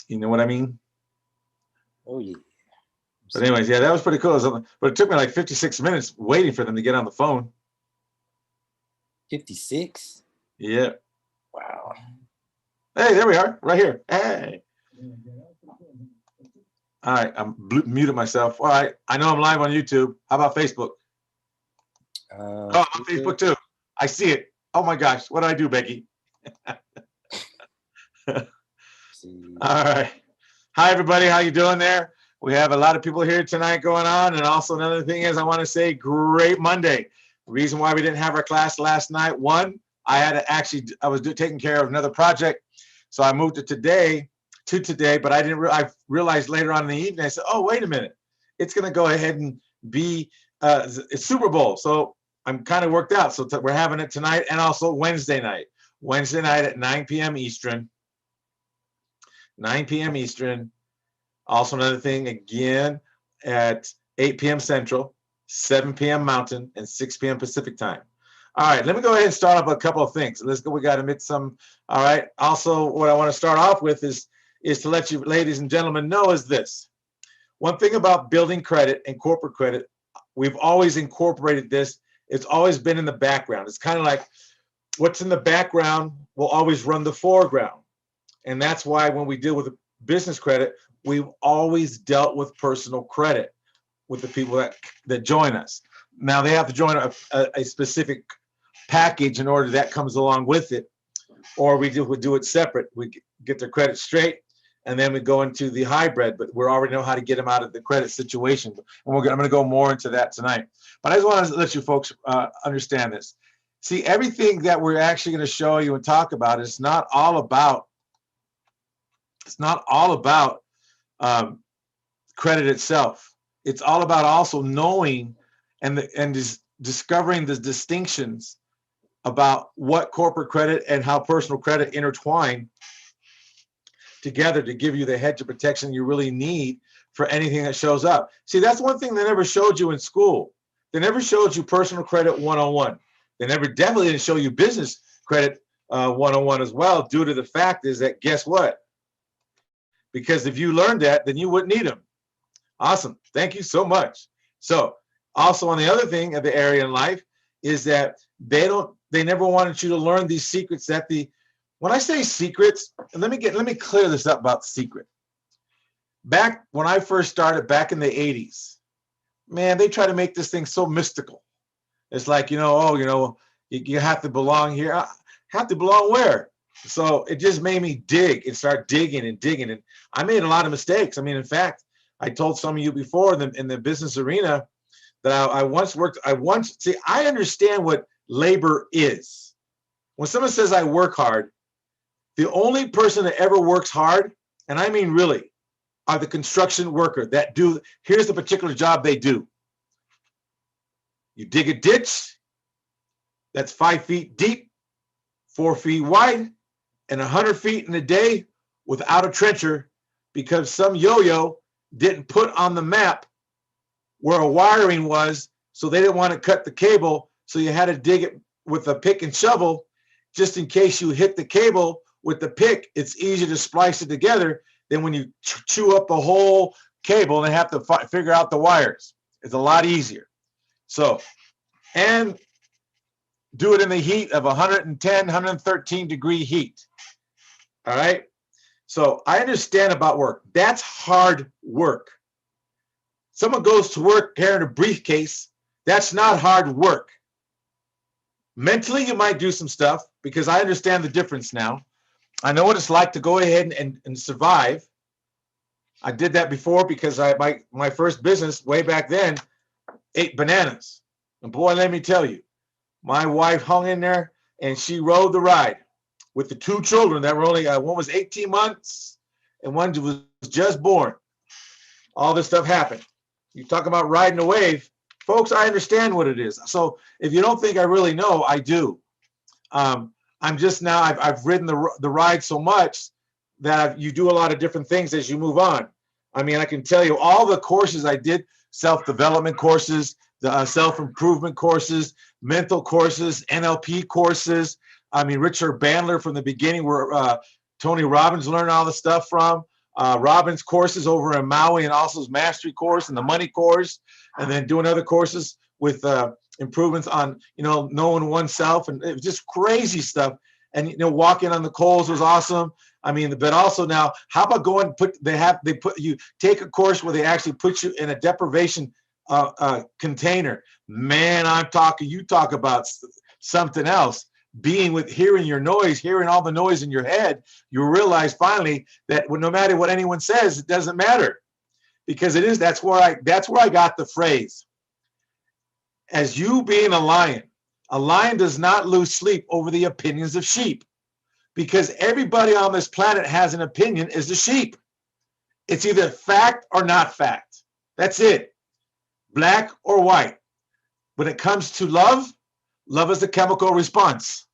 You know what I mean? Oh yeah. But anyways, yeah, that was pretty cool. But it took me like 56 minutes waiting for them to get on the phone. 56. Yeah. Wow. Hey, there we are, right here. Hey. All right, I'm muted myself. All right, I know I'm live on YouTube. How about Facebook? Oh, I'm on Facebook too. I see it. Oh my gosh, what did I do, Becky? All right. Hi, everybody. How you doing there? We have a lot of people here tonight going on. And also another thing is I want to say great Monday. The reason why we didn't have our class last night, one, I was taking care of another project. So I moved it to today, but I realized later on in the evening, I said, oh, wait a minute. It's going to go ahead and be it's Super Bowl. So I'm kind of worked out. So we're having it tonight and also Wednesday night. Wednesday night at 9 p.m. Eastern. 9 p.m. Eastern. Also another thing, again, at 8 p.m. Central, 7 p.m. Mountain, and 6 p.m. Pacific time. All right, let me go ahead and start off a couple of things. Let's go. We got to admit some. All right. Also, what I want to start off with is to let you, ladies and gentlemen, know is this. One thing about building credit and corporate credit, we've always incorporated this. It's always been in the background. It's kind of like what's in the background will always run the foreground. And that's why when we deal with business credit, we've always dealt with personal credit with the people that join us. Now they have to join a specific package in order that comes along with it, or we do it separate. We get their credit straight, and then we go into the hybrid. But we already know how to get them out of the credit situation. And I'm going to go more into that tonight. But I just want to let you folks understand this. See, everything that we're actually going to show you and talk about is not all about. It's not all about credit itself. It's all about also knowing and discovering the distinctions about what corporate credit and how personal credit intertwine together to give you the hedge of protection you really need for anything that shows up. See, that's one thing they never showed you in school. They never showed you personal credit 101. They never definitely didn't show you business credit 101 as well, due to the fact is that guess what? Because if you learned that, then you wouldn't need them. Awesome. Thank you so much. So also on the other thing of the area in life is that they never wanted you to learn these secrets that when I say secrets, and let me clear this up about secret. Back when I first started back in the 80s, man, they try to make this thing so mystical. It's like, you have to belong here. Have to belong where? So it just made me dig and start digging and digging. And I made a lot of mistakes. I mean, in fact, I told some of you before in the business arena that I understand what labor is. When someone says I work hard, the only person that ever works hard, and I mean really, are the construction worker that here's the particular job they do. You dig a ditch that's 5 feet deep, 4 feet wide, and 100 feet in a day without a trencher because some yo-yo didn't put on the map where a wiring was, so they didn't want to cut the cable, so you had to dig it with a pick and shovel just in case you hit the cable with the pick. It's easier to splice it together than when you chew up the whole cable and have to figure out the wires. It's a lot easier. So, and do it in the heat of 110, 113 degree heat. All right. So I understand about work. That's hard work. Someone goes to work carrying a briefcase. That's not hard work. Mentally, you might do some stuff because I understand the difference now. I know what it's like to go ahead and survive. I did that before because my first business way back then ate bananas. And boy, let me tell you, my wife hung in there and she rode the ride with the 2 children that were only, one was 18 months and one was just born. All this stuff happened. You talk about riding a wave. Folks, I understand what it is. So if you don't think I really know, I do. I'm just now, I've ridden the ride so much that you do a lot of different things as you move on. I mean, I can tell you all the courses I did, self-development courses, the self-improvement courses, mental courses, NLP courses. I mean, Richard Bandler from the beginning where Tony Robbins learned all the stuff from. Robin's courses over in Maui, and also his mastery course and the money course, and then doing other courses with improvements on, knowing oneself, and it was just crazy stuff. And walking on the coals was awesome. I mean, but also now, how about going you take a course where they actually put you in a deprivation container. Man, you talk about something else. Hearing your noise, hearing all the noise in your head, you realize finally that no matter what anyone says, it doesn't matter, because that's where I got the phrase. As you being a lion does not lose sleep over the opinions of sheep, because everybody on this planet has an opinion as the sheep. It's either fact or not fact. That's it. Black or white. When it comes to love is a chemical response.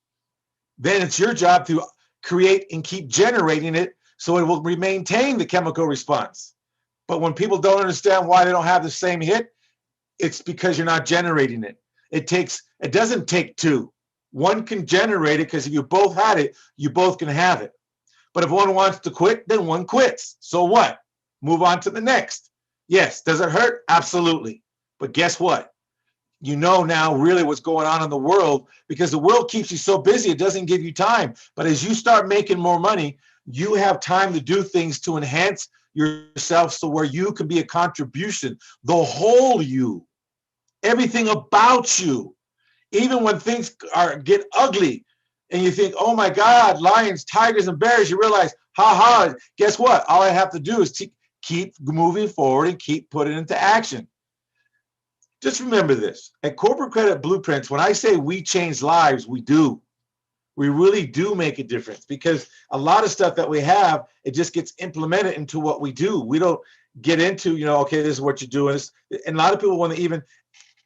Then it's your job to create and keep generating it so it will maintain the chemical response. But when people don't understand why they don't have the same hit, it's because you're not generating it. It doesn't take two. One can generate it, because if you both had it, you both can have it. But if one wants to quit, then one quits. So what? Move on to the next. Yes, does it hurt? Absolutely. But guess what? You know now really what's going on in the world, because the world keeps you so busy, it doesn't give you time. But as you start making more money, you have time to do things to enhance yourself, so where you can be a contribution, the whole you, everything about you. Even when things get ugly and you think, oh my God, lions, tigers, and bears, you realize, guess what? All I have to do is keep moving forward and keep putting it into action. Just remember this. At Corporate Credit Blueprints, when I say we change lives, we do. We really do make a difference, because a lot of stuff that we have, it just gets implemented into what we do. We don't get into, okay, this is what you're doing. And a lot of people want to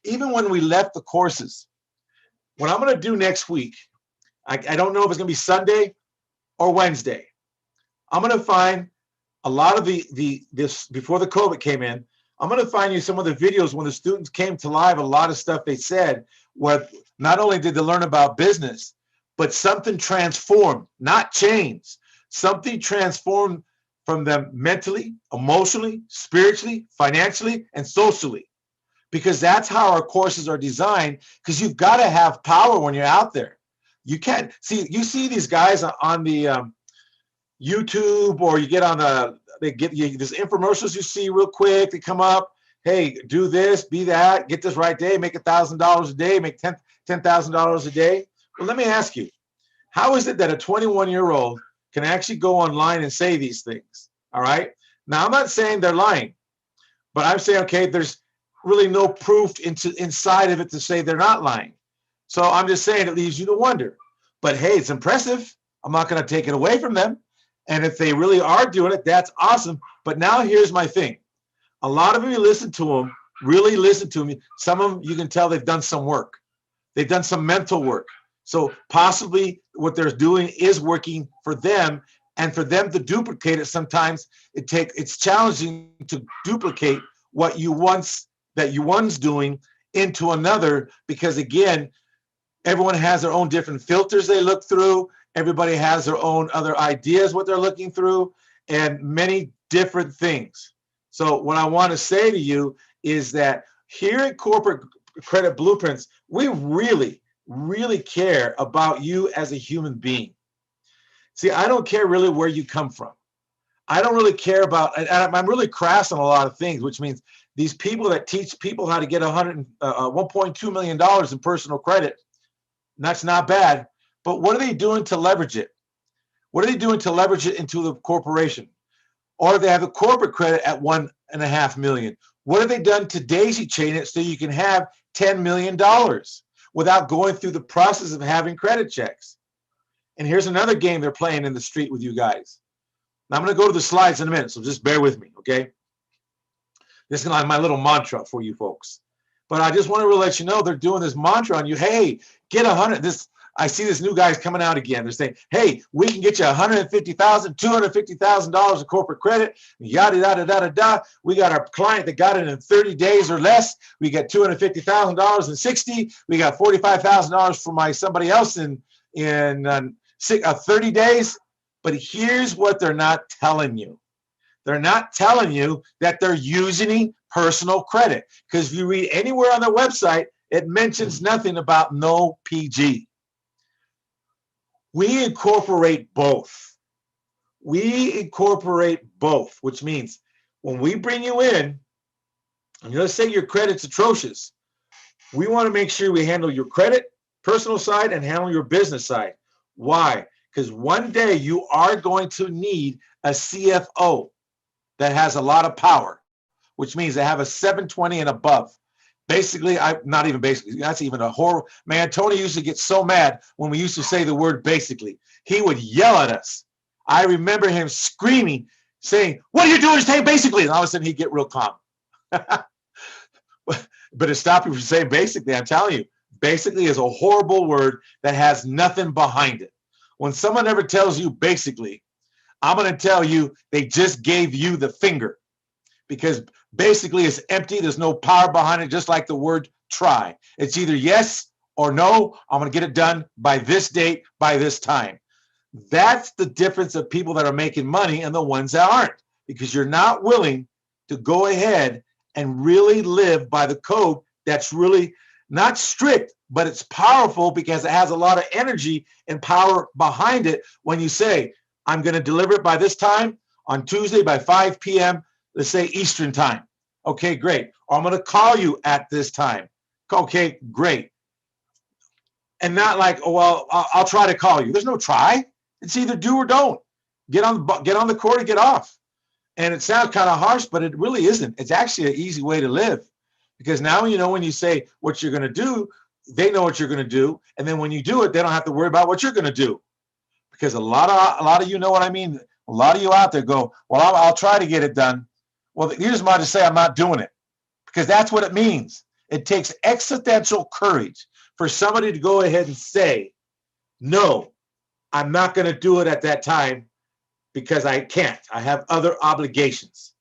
even when we left the courses, what I'm going to do next week, I don't know if it's going to be Sunday or Wednesday. I'm going to find a lot of this before the COVID came in. I'm going to find you some of the videos when the students came to live, a lot of stuff they said, where not only did they learn about business, but something transformed, not changed. Something transformed from them mentally, emotionally, spiritually, financially, and socially. Because that's how our courses are designed, because you've got to have power when you're out there. You can't you see these guys on the YouTube, or you get on they get you these infomercials you see real quick. They come up, hey, do this, be that, get this right day, make $1,000 a day, make $10,000 a day. Well, let me ask you, how is it that a 21-year-old can actually go online and say these things? All right. Now, I'm not saying they're lying, but I'm saying, okay, there's really no proof inside of it to say they're not lying. So I'm just saying it leaves you to wonder. But hey, it's impressive. I'm not going to take it away from them. And if they really are doing it, that's awesome. But now here's my thing. A lot of you listen to them, really listen to me. Some of them, you can tell they've done some work. They've done some mental work. So possibly what they're doing is working for them, and for them to duplicate it, sometimes it's challenging to duplicate what you once doing into another, because again, everyone has their own different filters they look through. Everybody has their own other ideas what they're looking through, and many different things. So what I want to say to you is that here at Corporate Credit Blueprints, we really, really care about you as a human being. See, I don't care really where you come from. I don't really care about, and I'm really crass on a lot of things, which means these people that teach people how to get $1.2 million in personal credit, that's not bad. But what are they doing to leverage it? What are they doing to leverage it into the corporation? Or they have a corporate credit at $1.5 million. What have they done to daisy chain it so you can have $10 million without going through the process of having credit checks? And here's another game they're playing in the street with you guys. Now I'm going to go to the slides in a minute, so just bear with me, okay? This is like my little mantra for you folks. But I just want to really let you know they're doing this mantra on you. Hey, get 100. I see this new guy's coming out again. They're saying, hey, we can get you $150,000, $250,000 of corporate credit, yada, yada, yada, yada. We got our client that got it in 30 days or less. We got $250,000 in 60. We got $45,000 for somebody else in 30 days. But here's what they're not telling you. They're not telling you that they're using personal credit. Because if you read anywhere on their website, it mentions nothing about no PG. We incorporate both. We incorporate both, which means when we bring you in, and let's say your credit's atrocious, we want to make sure we handle your credit, personal side, and handle your business side. Why? Because one day you are going to need a CFO that has a lot of power, which means they have a 720 and above. Basically, not even basically, that's even a horror. Man, Tony used to get so mad when we used to say the word basically. He would yell at us. I remember him screaming, saying, "What are you doing saying basically?" And all of a sudden he'd get real calm. But it stopped you from saying basically. I'm telling you, basically is a horrible word that has nothing behind it. When someone ever tells you basically, I'm going to tell you they just gave you the finger, because basically it's empty. There's no power behind it, just like the word try. It's either yes or no. I'm going to get it done by this date, by this time. That's the difference of people that are making money and the ones that aren't, because you're not willing to go ahead and really live by the code that's really not strict, but it's powerful because it has a lot of energy and power behind it. When you say, I'm going to deliver it by this time on Tuesday by 5 p.m., let's say Eastern time. Okay, great. Or I'm going to call you at this time. Okay, great. And not like, oh, well, I'll try to call you. There's no try. It's either do or don't. Get on the court or get off. And it sounds kind of harsh, but it really isn't. It's actually an easy way to live, because now you know when you say what you're going to do, they know what you're going to do, and then when you do it, they don't have to worry about what you're going to do. Because a lot of you know what I mean. A lot of you out there go, well, I'll try to get it done. Well, you just might just say I'm not doing it, because that's what it means. It takes existential courage for somebody to go ahead and say, no, I'm not going to do it at that time, because I can't. I have other obligations.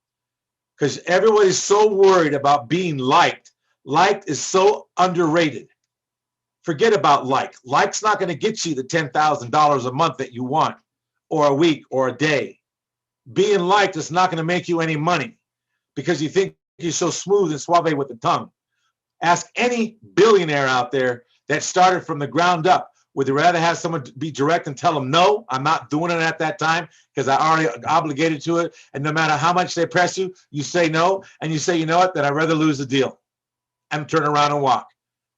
Because everybody's so worried about being liked. Liked is so underrated. Forget about like. Like's not going to get you the $10,000 a month that you want, or a week, or a day. Being liked is not going to make you any money, because you think you're so smooth and suave with the tongue. Ask any billionaire out there that started from the ground up. Would they rather have someone be direct and tell them, no, I'm not doing it at that time because I already obligated to it. And no matter how much they press you, you say no. And you say, you know what, then I'd rather lose the deal and turn around and walk.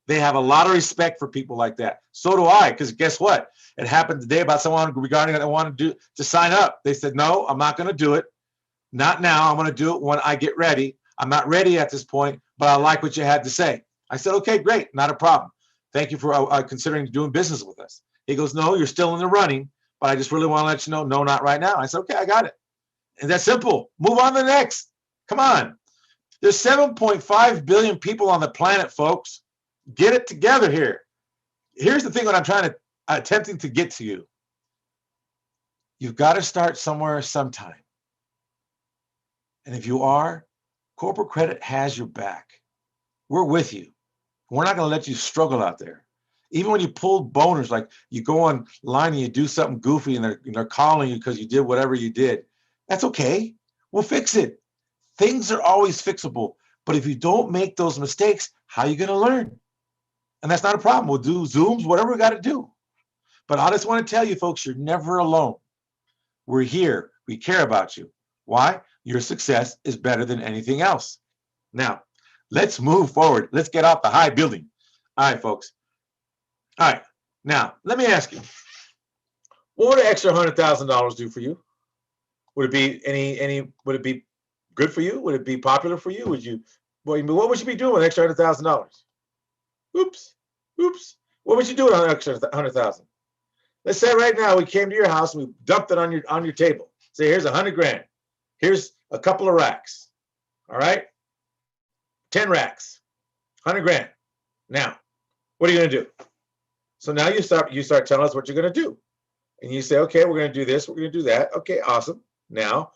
They have a lot of respect for people like that. So do I, because guess what? It happened today about someone regarding that I wanted to sign up. They said, no, I'm not going to do it. Not now. I'm going to do it when I get ready. I'm not ready at this point, but I like what you had to say. I said, okay, great. Not a problem. Thank you for considering doing business with us. He goes, no, you're still in the running, but I just really want to let you know, no, not right now. I said, okay, I got it. And that's simple. Move on to the next. Come on. There's 7.5 billion people on the planet, folks. Get it together here. Here's the thing, what I'm attempting to get to you. You've got to start somewhere sometime. And if you are, corporate credit has your back. We're with you. We're not going to let you struggle out there. Even when you pull boners, like you go online and you do something goofy and they're calling you because you did whatever you did, that's okay. We'll fix it. Things are always fixable. But if you don't make those mistakes, how are you going to learn? And that's not a problem. We'll do Zooms, whatever we got to do. But I just want to tell you, folks, you're never alone. We're here. We care about you. Why? Your success is better than anything else. Now, let's move forward. Let's get off the high building. All right, folks. All right. Now, let me ask you, what would an extra $100,000 do for you? Would it be would it be good for you? Would it be popular for you? What would you be doing with an extra $100,000? Oops. What would you do with an extra $100,000? Let's say right now we came to your house and we dumped it on your table. Say, here's 100 grand. Here's a couple of racks. All right. 10 racks, 100 grand. Now, what are you going to do? So now you start telling us what you're going to do. And you say, okay, we're going to do this. We're going to do that. Okay, awesome. Now,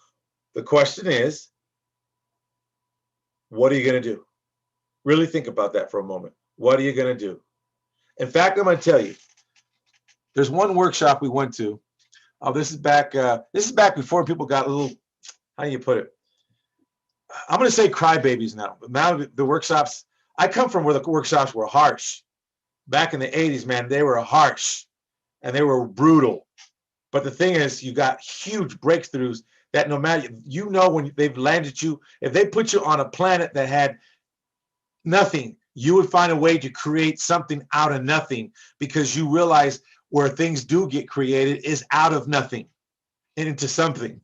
the question is, what are you going to do? Really think about that for a moment. What are you going to do? In fact, I'm going to tell you, there's one workshop we went to. Oh, this is back before people got a little, how do you put it? I'm going to say crybabies now. Now the workshops, I come from where the workshops were harsh. Back in the 80s, man, they were harsh and they were brutal. But the thing is, you got huge breakthroughs that no matter, when they've landed you, if they put you on a planet that had nothing, you would find a way to create something out of nothing, because you realize where things do get created is out of nothing and into something.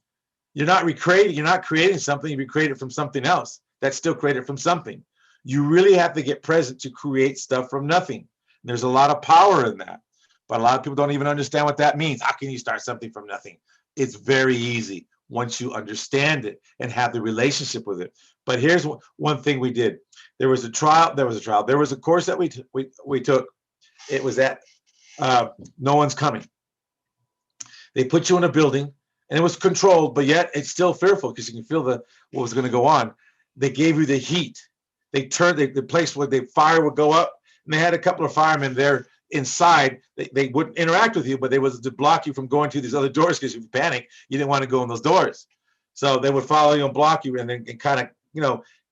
You're not creating something, you recreate it from something else that's still created from something. You really have to get present to create stuff from nothing. And there's a lot of power in that. But a lot of people don't even understand what that means. How can you start something from nothing? It's very easy once you understand it and have the relationship with it. But here's one thing we did. There was a course that we took. It was at No One's Coming. They put you in a building, and it was controlled, but yet it's still fearful because you can feel what was going to go on. They gave you the heat. They turned the place where the fire would go up, and they had a couple of firemen there inside. They wouldn't interact with you, but they was to block you from going to these other doors because you panic. You didn't want to go in those doors. So they would follow you and block you and then kind of,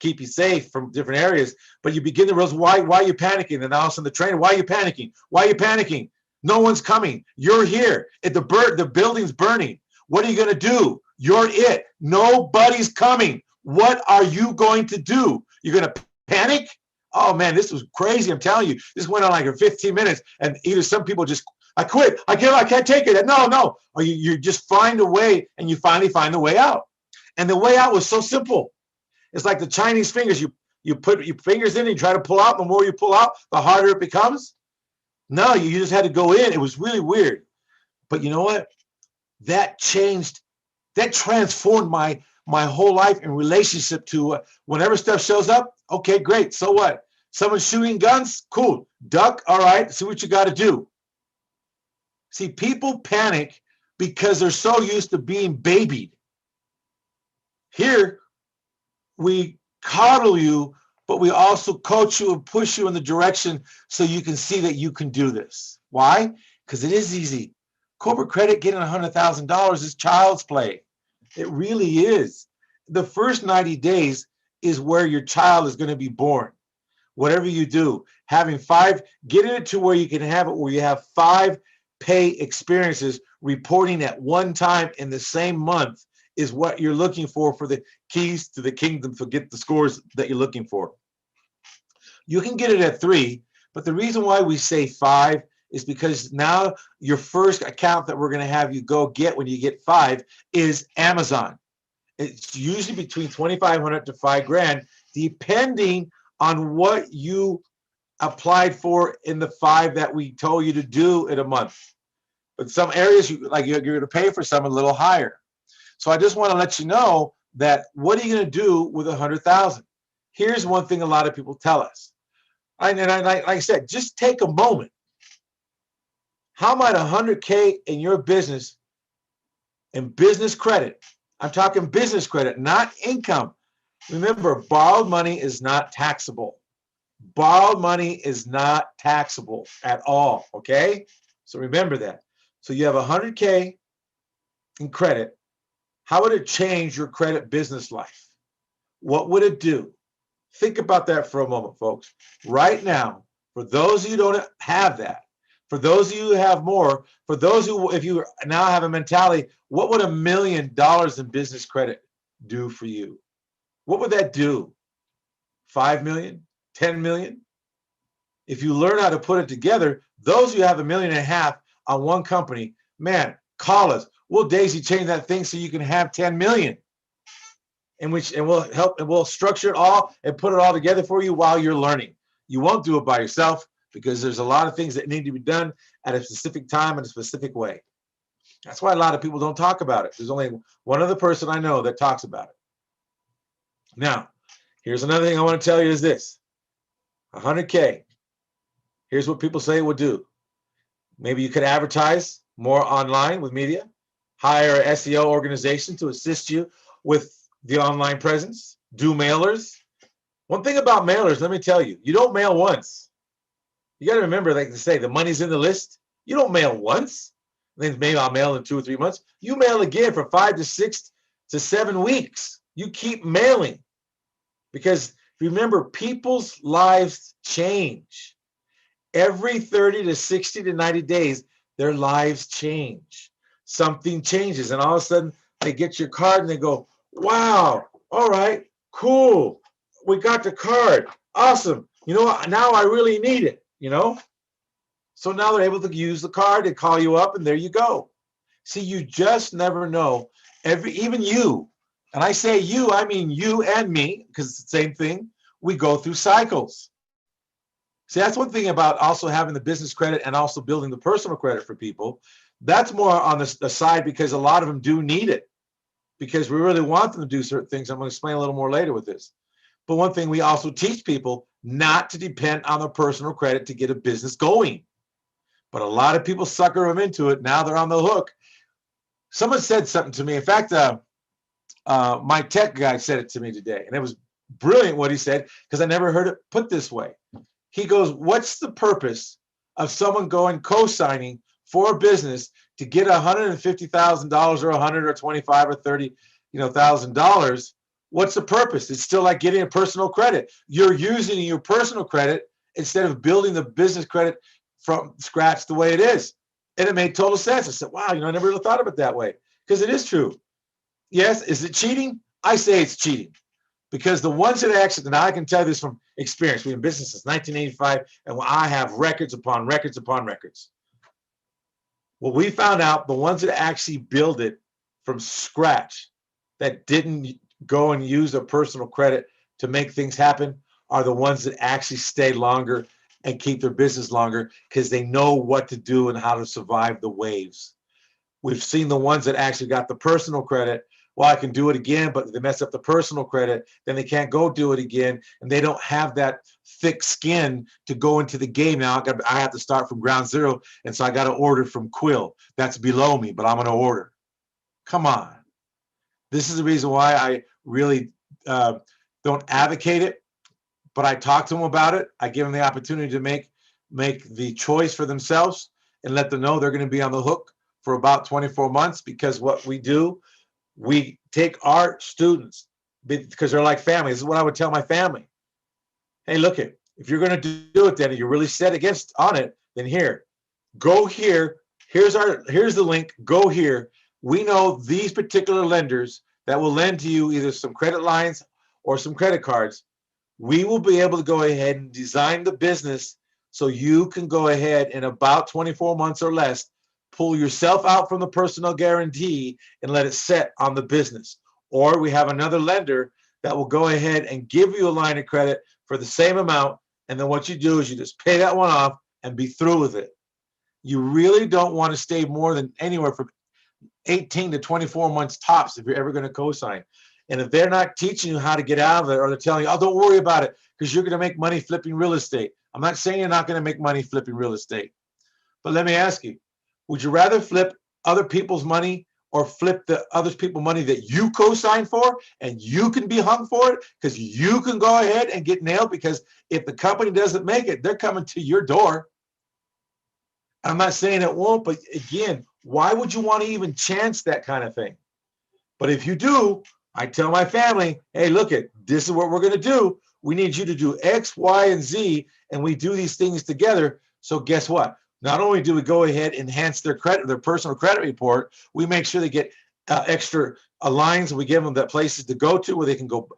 keep you safe from different areas. But you begin to realize, why are you panicking? And all of a sudden the trainer, why are you panicking? Why are you panicking? No one's coming. You're here. The building's burning. What are you going to do? You're it. Nobody's coming. What are you going to do? You're going to panic? Oh man, this was crazy. I'm telling you, this went on like 15 minutes, and either some people just, I quit. I can't take it. No. Or you just find a way, and you finally find the way out. And the way out was so simple. It's like the Chinese fingers. You put your fingers in and you try to pull out. The more you pull out, the harder it becomes. No, you just had to go in. It was really weird. But you know what? That transformed my whole life in relationship to whenever stuff shows up. Okay, great. So what? Someone's shooting guns? Cool. Duck. All right. See what you got to do. See, people panic because they're so used to being babied. Here, we coddle you, but we also coach you and push you in the direction so you can see that you can do this. Why? Because it is easy. Corporate credit, getting $100,000 is child's play. It really is. The first 90 days is where your child is going to be born. Whatever you do, getting it to where you can have it where you have 5 pay experiences reporting at one time in the same month is what you're looking for the keys to the kingdom to get the scores that you're looking for. You can get it at 3, but the reason why we say 5 is because now your first account that we're going to have you go get when you get 5 is Amazon. It's usually between $2,500 to $5,000, depending on what you applied for in the 5 that we told you to do in a month. But some areas, you're going to pay for some a little higher. So I just want to let you know that what are you going to do with 100,000? Here's one thing a lot of people tell us. Like I said, just take a moment. How might 100K in your business and business credit? I'm talking business credit, not income. Remember, borrowed money is not taxable. Borrowed money is not taxable at all, okay? So remember that. So you have 100K in credit. How would it change your credit business life? What would it do? Think about that for a moment, folks. Right now, for those of you who don't have that, for those of you who have more, for those who, if you now have a mentality, what would $1 million in business credit do for you? What would that do? 5 million? 10 million? If you learn how to put it together, those of you who have $1.5 million on one company, man, call us. We'll daisy chain that thing so you can have 10 million. And we'll help, and we'll structure it all and put it all together for you while you're learning. You won't do it by yourself because there's a lot of things that need to be done at a specific time in a specific way. That's why a lot of people don't talk about it. There's only one other person I know that talks about it. Now, here's another thing I want to tell you is this. 100K. Here's what people say it would do. Maybe you could advertise more online with media, hire an SEO organization to assist you with the online presence, do mailers. One thing about mailers, let me tell you, you don't mail once. You got to remember, like they say, the money's in the list. You don't mail once, then maybe I'll mail in 2 or 3 months. You mail again for 5 to 6 to 7 weeks. You keep mailing because remember, people's lives change. Every 30 to 60 to 90 days, their lives change. Something changes, and all of a sudden they get your card and they go, wow, all right, cool. We got the card. Awesome. You know what? Now I really need it, you know? So now they're able to use the card, they call you up, and there you go. See, you just never know. Even you, and I say you, I mean you and me, because it's the same thing. We go through cycles. See, that's one thing about also having the business credit and also building the personal credit for people. That's more on the side because a lot of them do need it because we really want them to do certain things. I'm going to explain a little more later with this. But one thing we also teach people not to depend on their personal credit to get a business going. But a lot of people sucker them into it. Now they're on the hook. Someone said something to me. In fact, my tech guy said it to me today, and it was brilliant what he said because I never heard it put this way. He goes, what's the purpose of someone going co-signing for a business to get $150,000 or 100 or 25 or 30, $1,000? What's the purpose? It's still like getting a personal credit. You're using your personal credit instead of building the business credit from scratch the way it is. And it made total sense. I said, wow, I never really thought of it that way because it is true. Yes, is it cheating? I say it's cheating. Because the ones that actually, now I can tell you this from experience. We've been in business since 1985, and I have records upon records upon records. Well, we found out the ones that actually build it from scratch, that didn't go and use their personal credit to make things happen, are the ones that actually stay longer and keep their business longer because they know what to do and how to survive the waves. We've seen the ones that actually got the personal credit. Well, I can do it again, but they mess up the personal credit, then they can't go do it again, and they don't have that thick skin to go into the game. Now I have to start from ground zero, and so I got to order from Quill. That's below me, but I'm going to order. Come on. This is the reason why I really don't advocate it, but I talk to them about it. I give them the opportunity to make the choice for themselves and let them know they're going to be on the hook for about 24 months because what we do, we take our students because they're like family. This is what I would tell my family. Hey, look it, if you're going to do it, then and you're really set against on it, then go here. Here's the link. Go here. We know these particular lenders that will lend to you either some credit lines or some credit cards. We will be able to go ahead and design the business so you can go ahead in about 24 months or less pull yourself out from the personal guarantee and let it set on the business. Or we have another lender that will go ahead and give you a line of credit for the same amount. And then what you do is you just pay that one off and be through with it. You really don't want to stay more than anywhere from 18 to 24 months tops if you're ever going to co-sign. And if they're not teaching you how to get out of it, or they're telling you, oh, don't worry about it because you're going to make money flipping real estate. I'm not saying you're not going to make money flipping real estate. But let me ask you, would you rather flip other people's money or flip the other people's money that you co-sign for and you can be hung for it because you can go ahead and get nailed because if the company doesn't make it, they're coming to your door. I'm not saying it won't, but again, why would you want to even chance that kind of thing? But if you do, I tell my family, hey, look it, this is what we're going to do. We need you to do X, Y, and Z, and we do these things together. So guess what? Not only do we go ahead and enhance their credit, their personal credit report, we make sure they get extra lines. We give them the places to go to where they can go,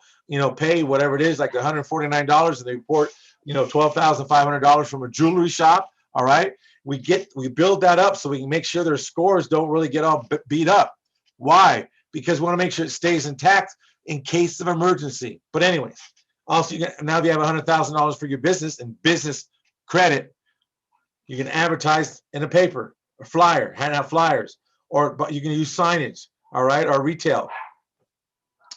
pay whatever it is, like $149, and they report, $12,500 from a jewelry shop. All right, we build that up so we can make sure their scores don't really get all beat up. Why? Because we want to make sure it stays intact in case of emergency. But anyways, also now if you have $100,000 for your business and business credit, you can advertise in a paper, a flyer, hand out flyers, but you can use signage, all right, or retail.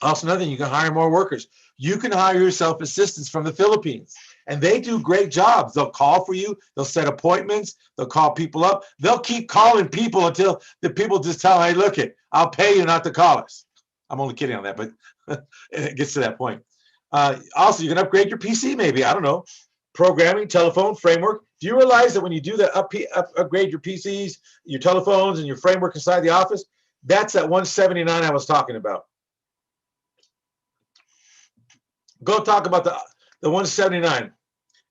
Also, another thing, you can hire more workers. You can hire yourself assistants from the Philippines, and they do great jobs. They'll call for you. They'll set appointments. They'll call people up. They'll keep calling people until the people just tell them, hey, look it, I'll pay you not to call us. I'm only kidding on that, but it gets to that point. Also, you can upgrade your PC maybe. I don't know. Programming, telephone, framework. Do you realize that when you do that, upgrade your PCs, your telephones, and your framework inside the office, that's that 179 I was talking about. Go talk about the 179.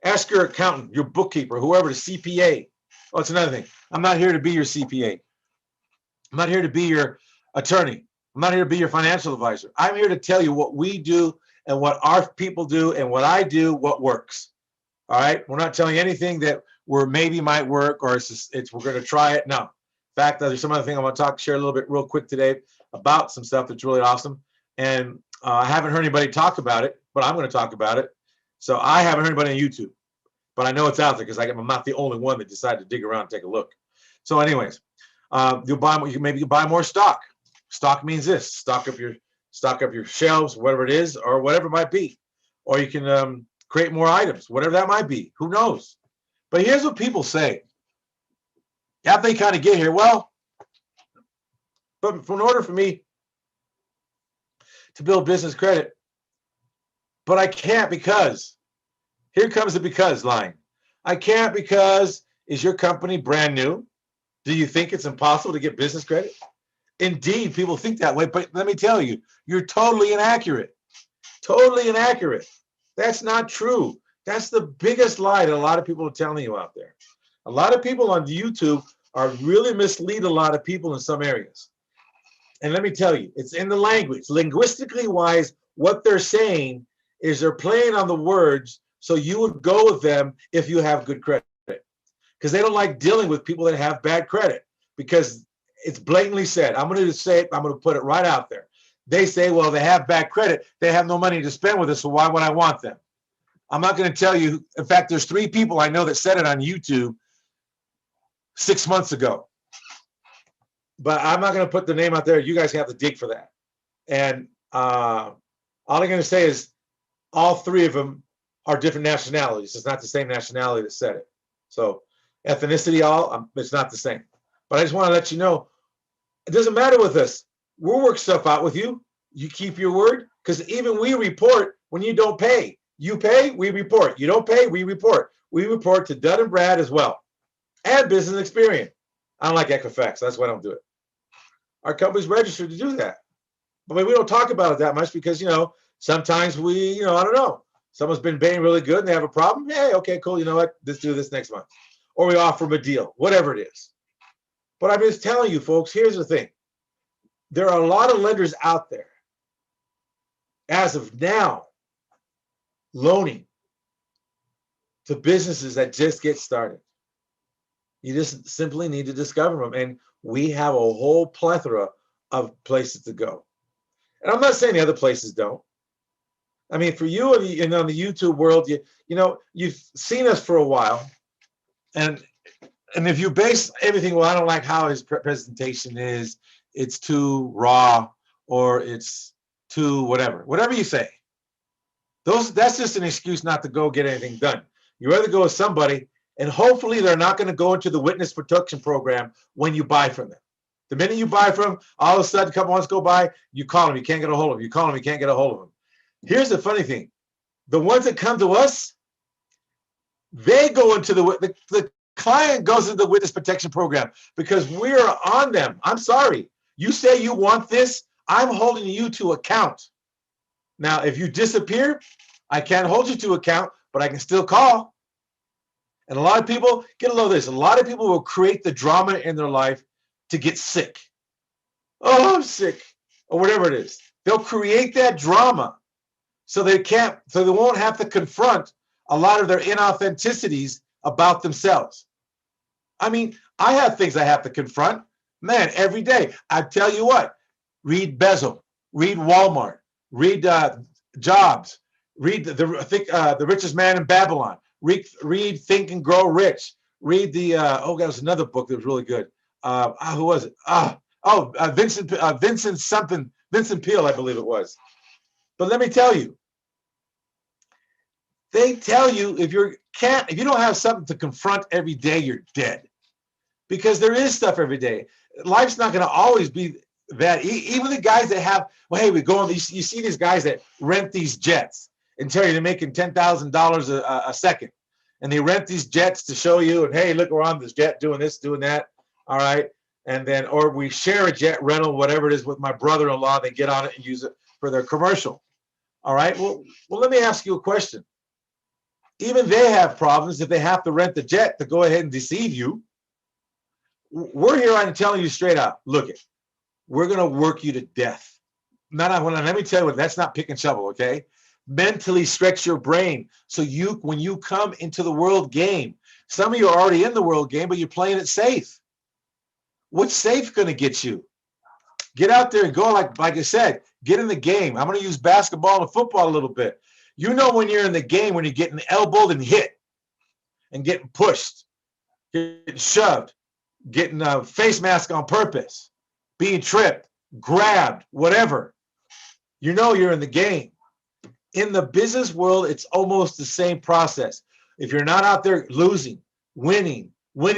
Ask your accountant, your bookkeeper, whoever, the CPA. Oh, it's another thing. I'm not here to be your CPA. I'm not here to be your attorney. I'm not here to be your financial advisor. I'm here to tell you what we do and what our people do and what I do, what works. All right. We're not telling you anything that we're maybe might work or it's we're going to try it. No. In fact, there's some other thing I want to share a little bit real quick today about some stuff that's really awesome. And I haven't heard anybody talk about it, but I'm going to talk about it. So I haven't heard anybody on YouTube, but I know it's out there because I'm not the only one that decided to dig around and take a look. So, anyways, maybe you buy more stock. Stock means this: stock up your shelves, whatever it is, or whatever it might be, or you can create more items, whatever that might be. Who knows? But here's what people say after they kind of get here. Well, but in order for me to build business credit, but I can't because here comes the because line. I can't because is your company brand new? Do you think it's impossible to get business credit? Indeed, people think that way, but let me tell you, you're totally inaccurate. Totally inaccurate. That's not true. That's the biggest lie that a lot of people are telling you out there. A lot of people on YouTube are really mislead a lot of people in some areas. And let me tell you, it's in the language. Linguistically wise, what they're saying is they're playing on the words so you would go with them if you have good credit. Because they don't like dealing with people that have bad credit because it's blatantly said. I'm going to say it. I'm going to put it right out there. They say, well, they have bad credit. They have no money to spend with us, so why would I want them? I'm not going to tell you. In fact, there's 3 people I know that said it on YouTube 6 months ago. But I'm not going to put the name out there. You guys have to dig for that. And all I'm going to say is all 3 of them are different nationalities. It's not the same nationality that said it. So ethnicity, it's not the same. But I just want to let you know, it doesn't matter with us. We'll work stuff out with you. You keep your word, because even we report when you don't pay. You pay, we report. You don't pay, we report. We report to Dun & Brad as well, and Business Experience. I don't like Equifax. That's why I don't do it. Our company's registered to do that. But we don't talk about it that much because, sometimes I don't know. Someone's been paying really good and they have a problem. Hey, okay, cool. You know what? Let's do this next month. Or we offer them a deal, whatever it is. But I'm just telling you, folks, here's the thing. There are a lot of lenders out there, as of now, loaning to businesses that just get started. You just simply need to discover them. And we have a whole plethora of places to go. And I'm not saying the other places don't. I mean, for you and on the YouTube world, you've seen us for a while. And if you base everything, well, I don't like how his presentation is, it's too raw, or it's too whatever you say. That's just an excuse not to go get anything done. You rather go with somebody, and hopefully they're not going to go into the witness protection program when you buy from them. The minute you buy from them, all of a sudden, a couple months go by, you call them, you can't get a hold of them. You call them, you can't get a hold of them. Here's the funny thing. The ones that come to us, they go into the client goes into the witness protection program because we're on them. I'm sorry. You say you want this, I'm holding you to account. Now, if you disappear, I can't hold you to account, but I can still call. And a lot of people, get a load of this, a lot of people will create the drama in their life to get sick. Oh, I'm sick, or whatever it is. They'll create that drama so they won't have to confront a lot of their inauthenticities about themselves. I mean, I have things I have to confront, man, every day. I tell you what, read Bezel, read Walmart, read Jobs, read the Richest Man in Babylon, read Think and Grow Rich, read that was another book that was really good. Who was it? Vincent Peale, I believe it was. But let me tell you, they tell you if you don't have something to confront every day, you're dead. Because there is stuff every day. Life's not going to always be that. Even the guys that have, well, hey, we go on these, you see these guys that rent these jets and tell you they're making $10,000 a second. And they rent these jets to show you, and hey, look, we're on this jet doing this, doing that. All right. And then, or we share a jet rental, whatever it is, with my brother-in-law. They get on it and use it for their commercial. All right. Well, let me ask you a question. Even they have problems if they have to rent the jet to go ahead and deceive you. We're here on telling you straight out. Look, we're gonna work you to death. Not let me tell you what. That's not pick and shovel. Okay. Mentally stretch your brain so when you come into the world game, some of you are already in the world game, but you're playing it safe. What's safe going to get you? Get out there and go, like I said, get in the game. I'm going to use basketball and football a little bit. You know when you're in the game, when you're getting elbowed and hit and getting pushed, getting shoved, getting a face mask on purpose, being tripped, grabbed, whatever. You know you're in the game. In the business world, it's almost the same process. If you're not out there losing, winning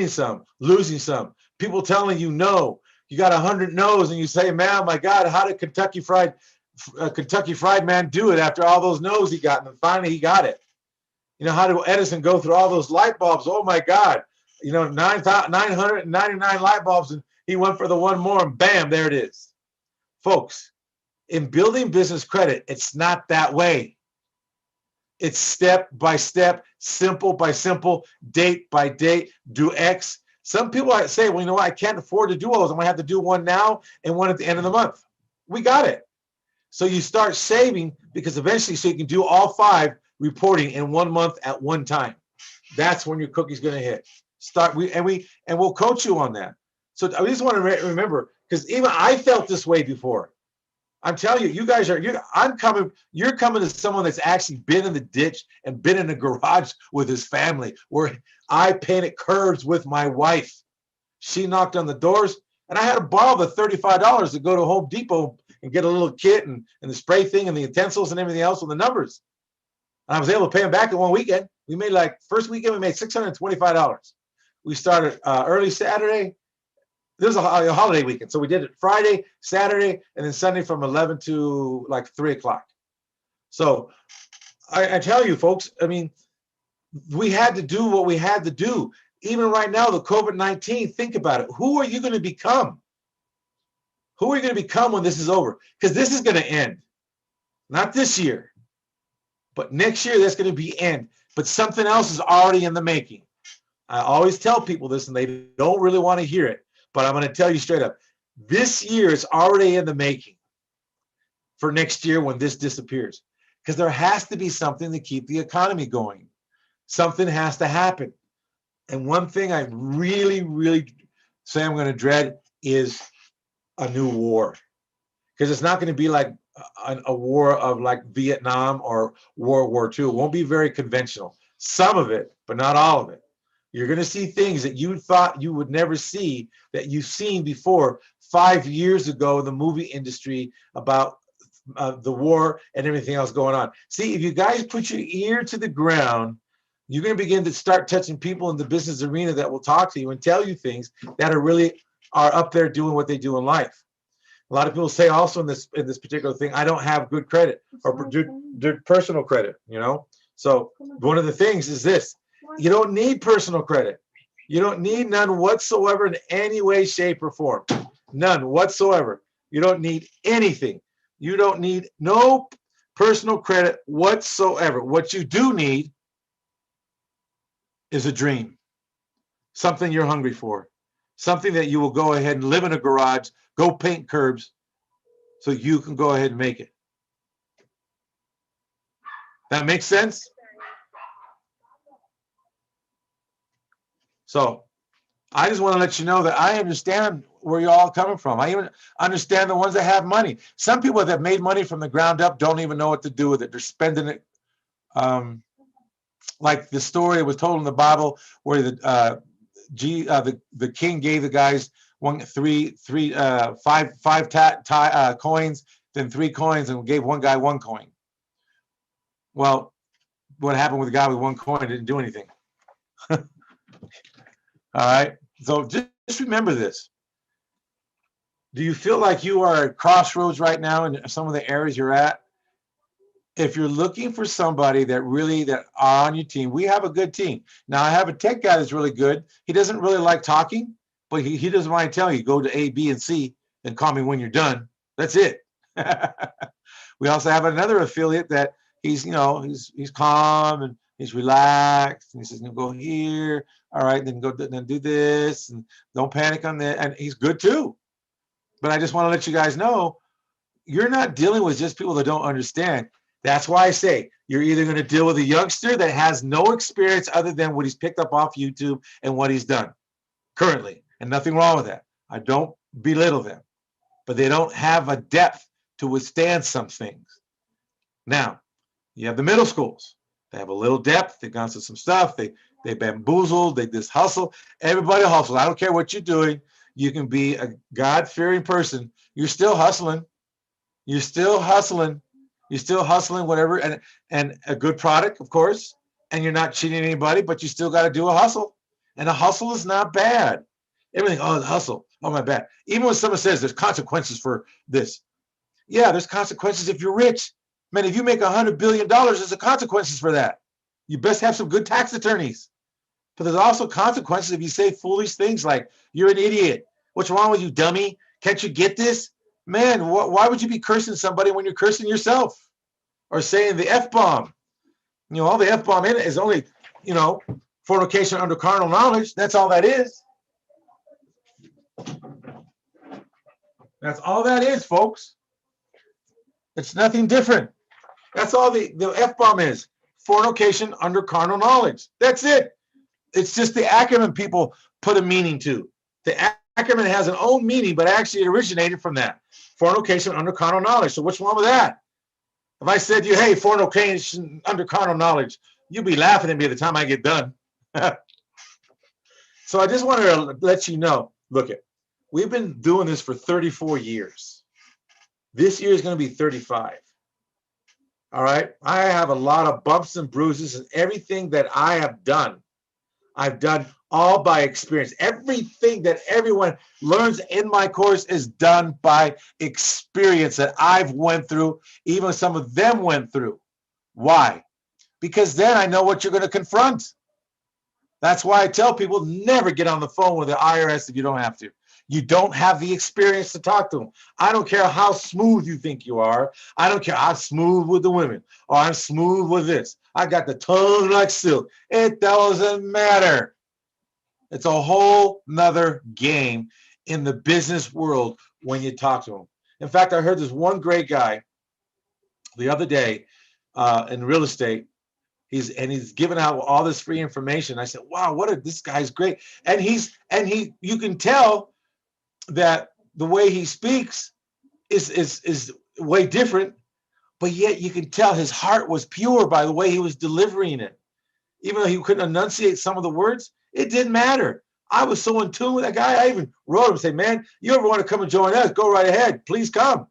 some, losing some, people telling you no, you got 100 no's, and you say, man, my God, how did Kentucky Fried Man do it after all those no's he got? And then finally he got it. You know, how did Edison go through all those light bulbs? Oh my God, 999 light bulbs, and he went for the one more, and bam, there it is. Folks, in building business credit, it's not that way. It's step by step, simple by simple, date by date, do X. Some people say, well, you know what? I can't afford to do all those. I'm going to have to do one now and one at the end of the month. We got it. So you start saving because eventually, so you can do all 5 reporting in 1 month at one time. That's when your cookie's going to hit. We'll coach you on that. So I just want to remember, because even I felt this way before. I'm telling you, you guys are. You're coming to someone that's actually been in the ditch and been in a garage with his family, where I painted curves with my wife. She knocked on the doors, and I had to borrow the $35 to go to Home Depot and get a little kit and the spray thing and the utensils and everything else with the numbers. And I was able to pay them back in one weekend. We made first weekend we made $625. We started early Saturday. This was a holiday weekend. So we did it Friday, Saturday, and then Sunday from 11 to 3 o'clock. So I tell you, folks, I mean, we had to do what we had to do. Even right now, the COVID-19, think about it. Who are you going to become? Who are you going to become when this is over? Because this is going to end. Not this year, but next year, that's going to be end. But something else is already in the making. I always tell people this, and they don't really want to hear it. But I'm going to tell you straight up, this year is already in the making for next year when this disappears. Because there has to be something to keep the economy going. Something has to happen. And one thing I really, really say I'm going to dread is a new war. Because it's not going to be like a war of like Vietnam or World War II. It won't be very conventional. Some of it, but not all of it. You're going to see things that you thought you would never see that you've seen before 5 years ago in the movie industry about the war and everything else going on. See, if you guys put your ear to the ground, you're going to begin to start touching people in the business arena that will talk to you and tell you things that are up there doing what they do in life. A lot of people say also in this particular thing, I don't have good credit or personal credit, So one of the things is this. You don't need personal credit. You don't need none whatsoever in any way, shape, or form. None whatsoever. You don't need anything. You don't need no personal credit whatsoever. What you do need is a dream, something you're hungry for, something that you will go ahead and live in a garage, go paint curbs so you can go ahead and make it. That makes sense? So I just want to let you know that I understand where you're all coming from. I even understand the ones that have money. Some people that have made money from the ground up don't even know what to do with it. They're spending it. Like the story that was told in the Bible where the king gave the guys five coins, then 3 coins, and gave one guy 1 coin. Well, what happened with the guy with 1 coin? Didn't do anything. All right. So just remember this. Do you feel like you are at crossroads right now in some of the areas you're at? If you're looking for somebody that are on your team, we have a good team. Now, I have a tech guy that's really good. He doesn't really like talking, but he doesn't mind telling you, go to A, B, and C, and call me when you're done. That's it. We also have another affiliate that he's, he's calm and he's relaxed. And he says, go here. All right, then do this, and don't panic on that. And he's good too. But I just want to let you guys know, you're not dealing with just people that don't understand. That's why I say you're either going to deal with a youngster that has no experience other than what he's picked up off YouTube and what he's done currently, and nothing wrong with that. I don't belittle them, but they don't have a depth to withstand some things. Now, you have the middle schools. They have a little depth. They've gone through some stuff. They bamboozled. They just hustle. Everybody hustles. I don't care what you're doing. You can be a God-fearing person. You're still hustling. You're still hustling. You're still hustling, whatever, and a good product, of course, and you're not cheating anybody, but you still got to do a hustle. And a hustle is not bad. Everything, oh, the hustle, oh, my bad. Even when someone says there's consequences for this, yeah, there's consequences if you're rich. Man, if you make $100 billion, there's consequences for that. You best have some good tax attorneys. But there's also consequences if you say foolish things like, you're an idiot. What's wrong with you, dummy? Can't you get this? Man, why would you be cursing somebody when you're cursing yourself? Or saying the F-bomb? All the F-bomb in it is only, fornication under carnal knowledge. That's all that is. That's all that is, folks. It's nothing different. That's all the F-bomb is. Fornication under carnal knowledge. That's it. It's just the acronym people put a meaning to. The acronym has an own meaning, but actually it originated from that. Fornication under carnal knowledge. So what's wrong with that? If I said to you, hey, fornication under carnal knowledge, you'd be laughing at me at the time I get done. So I just wanted to let you know, look, we've been doing this for 34 years. This year is going to be 35. All right. I have a lot of bumps and bruises, and everything that I have done, I've done all by experience. Everything that everyone learns in my course is done by experience that I've went through, even some of them went through. Why? Because then I know what you're going to confront. That's why I tell people never get on the phone with the IRS if you don't have to. You don't have the experience to talk to them. I don't care how smooth you think you are. I don't care. I'm smooth with the women, or I'm smooth with this. I got the tongue like silk. It doesn't matter. It's a whole nother game in the business world when you talk to them. In fact, I heard this one great guy the other day in real estate. He's giving out all this free information. I said, wow, this guy's great. And you can tell that the way he speaks is way different, but yet you can tell his heart was pure by the way he was delivering it. Even though he couldn't enunciate some of the words, it didn't matter. I was so in tune with that guy. I even wrote him and said, man, you ever want to come and join us? Go right ahead. Please come.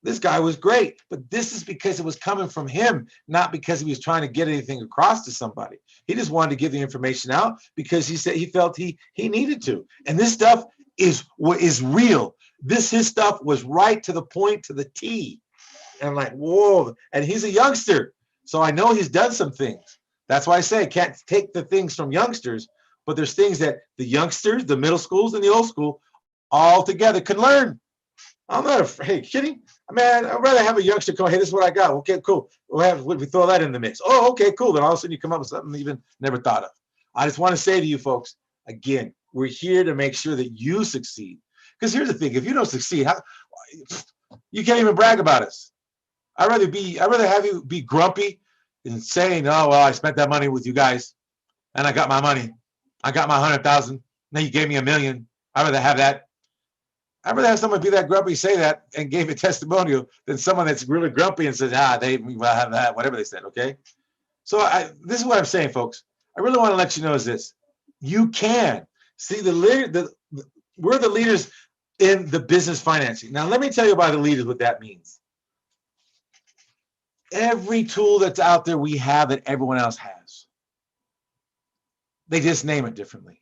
This guy was great, but this is because it was coming from him, not because he was trying to get anything across to somebody. He just wanted to give the information out because he said he felt he needed to. And this stuff is what is real. His stuff was right to the point, to the T. And I'm like, whoa. And he's a youngster, so I know he's done some things. That's why I say I can't take the things from youngsters, but there's things that the youngsters, the middle schools, and the old school all together can learn. I'm not afraid. Kidding? Man, I'd rather have a youngster come, hey, this is what I got. Okay, cool. We throw that in the mix. Oh, okay, cool. Then all of a sudden you come up with something you even never thought of. I just want to say to you folks, again, we're here to make sure that you succeed. Because here's the thing, if you don't succeed, you can't even brag about us. I'd rather have you be grumpy and saying, oh, well, I spent that money with you guys and I got my money. I got my 100,000. Now you gave me $1 million. I'd rather have that. I'd rather have someone be that grumpy, say that, and gave a testimonial than someone that's really grumpy and says, they will have that, whatever they said, okay? So this is what I'm saying, folks. I really want to let you know is this. You can. See, we're the leaders in the business financing. Now, let me tell you about the leaders, what that means. Every tool that's out there we have that everyone else has. They just name it differently.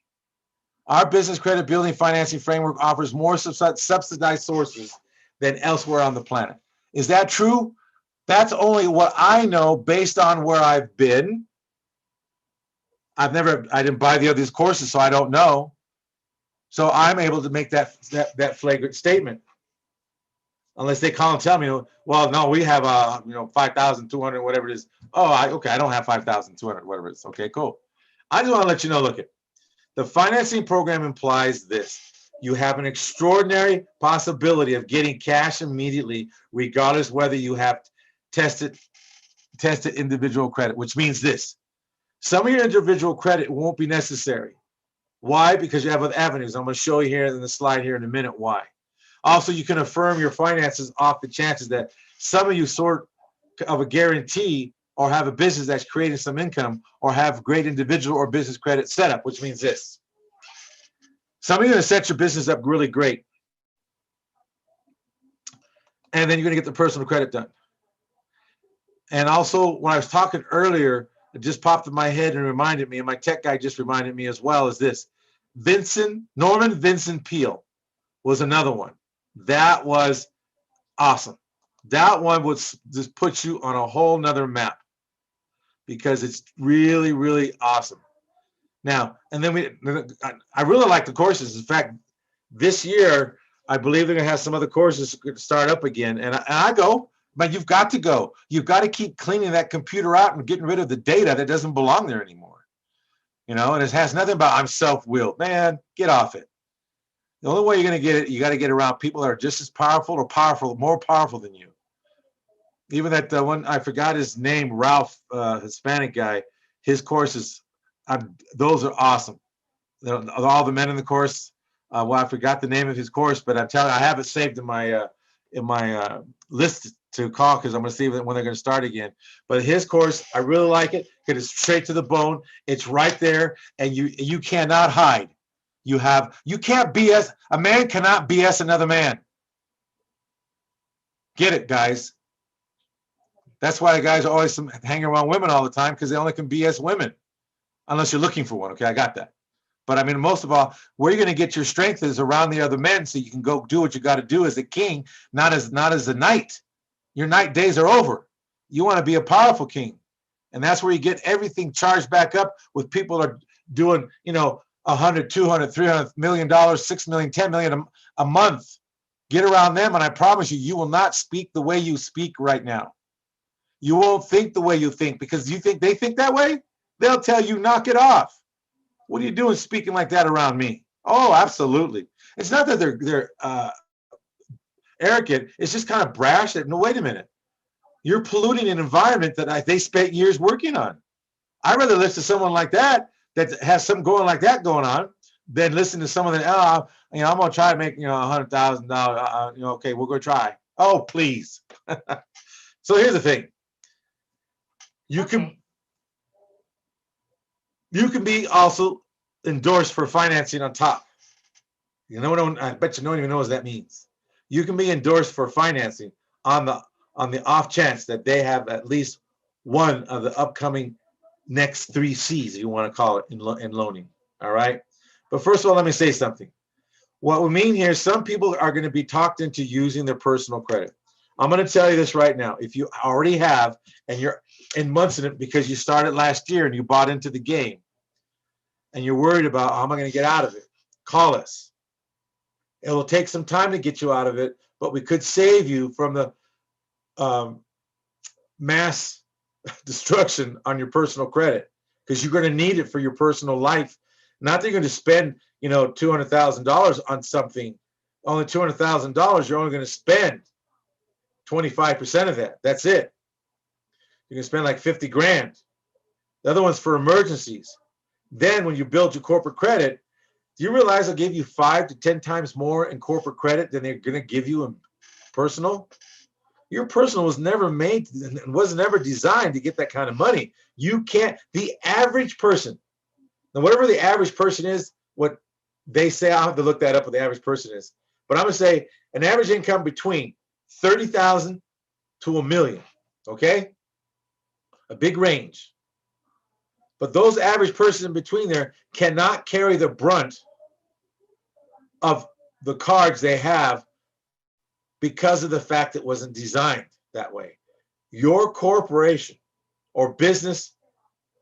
Our business credit building financing framework offers more subsidized sources than elsewhere on the planet. Is that true? That's only what I know based on where I've been. I didn't buy the other courses, so I don't know. So I'm able to make that flagrant statement. unless they call and tell me, well, no, we have 5,200, whatever it is. Oh, okay, I don't have 5,200, whatever it is. Okay, cool. I just want to let you know, look at the financing program implies this. You have an extraordinary possibility of getting cash immediately, regardless whether you have tested individual credit, which means this. Some of your individual credit won't be necessary. Why? Because you have other avenues. I'm going to show you here in the slide here in a minute why. Also, you can affirm your finances off the chances that some of you sort of a guarantee or have a business that's creating some income or have great individual or business credit setup, which means this. Some of you are going to set your business up really great. And then you're going to get the personal credit done. And also, when I was talking earlier, it just popped in my head and reminded me, and my tech guy just reminded me as well, is this. Norman Vincent Peale was another one. That was awesome. That one would just put you on a whole nother map because it's really, really awesome. Now, and then I really like the courses. In fact, this year, I believe they're going to have some other courses start up again. And I go, but you've got to go. You've got to keep cleaning that computer out and getting rid of the data that doesn't belong there anymore. And it has nothing about I'm self-willed. Man, get off it. The only way you're going to get it, you got to get around people that are just as powerful or more powerful than you. Even that one, I forgot his name, Ralph, Hispanic guy, his courses, those are awesome. All the men in the course, I forgot the name of his course, but I'm telling you, I have it saved in my list to call because I'm going to see when they're going to start again. But his course, I really like it because it's straight to the bone. It's right there, and you cannot hide. You can't BS. A man cannot BS another man. Get it, guys. That's why the guys are always hanging around women all the time because they only can BS women, unless you're looking for one. Okay, I got that. But I mean, most of all, where you're going to get your strength is around the other men, so you can go do what you got to do as a king, not as a knight. Your knight days are over. You want to be a powerful king, and that's where you get everything charged back up with people that are doing, $100, $200, $300 million, $6 million, $10 million a month. Get around them, and I promise you, you will not speak the way you speak right now. You won't think the way you think because you think they think that way. They'll tell you, knock it off. What are you doing speaking like that around me? Oh, absolutely. It's not that they're arrogant. It's just kind of brash. No, wait a minute. You're polluting an environment that they spent years working on. I'd rather listen to someone like that has something going like that going on than listen to someone that, I'm going to try to make, $100,000. Okay, we're going to try. Oh, please. So here's the thing. You can be also endorsed for financing on top. I bet you no one even knows what that means. You can be endorsed for financing on the off chance that they have at least one of the upcoming next 3 C's, if you want to call it, in loaning. All right. But first of all, let me say something. What we mean here, some people are going to be talked into using their personal credit. I'm going to tell you this right now. If you already have, and you're in months in it because you started last year and you bought into the game, and you're worried about how am I going to get out of it, call us. It will take some time to get you out of it, but we could save you from the mass destruction on your personal credit because you're going to need it for your personal life. Not that you're going to spend, $200,000 on something. Only $200,000. You're only going to spend 25% of that. That's it. You can spend like 50 grand. The other one's for emergencies. Then when you build your corporate credit, do you realize they'll give you 5 to 10 times more in corporate credit than they're going to give you in personal? Your personal was never made and was never designed to get that kind of money. You can't, the average person, now whatever the average person is, what they say, I'll have to look that up what the average person is. But I'm going to say an average income between 30,000 to $1 million. Okay? A big range. But those average persons in between there cannot carry the brunt of the cards they have because of the fact it wasn't designed that way. Your corporation or business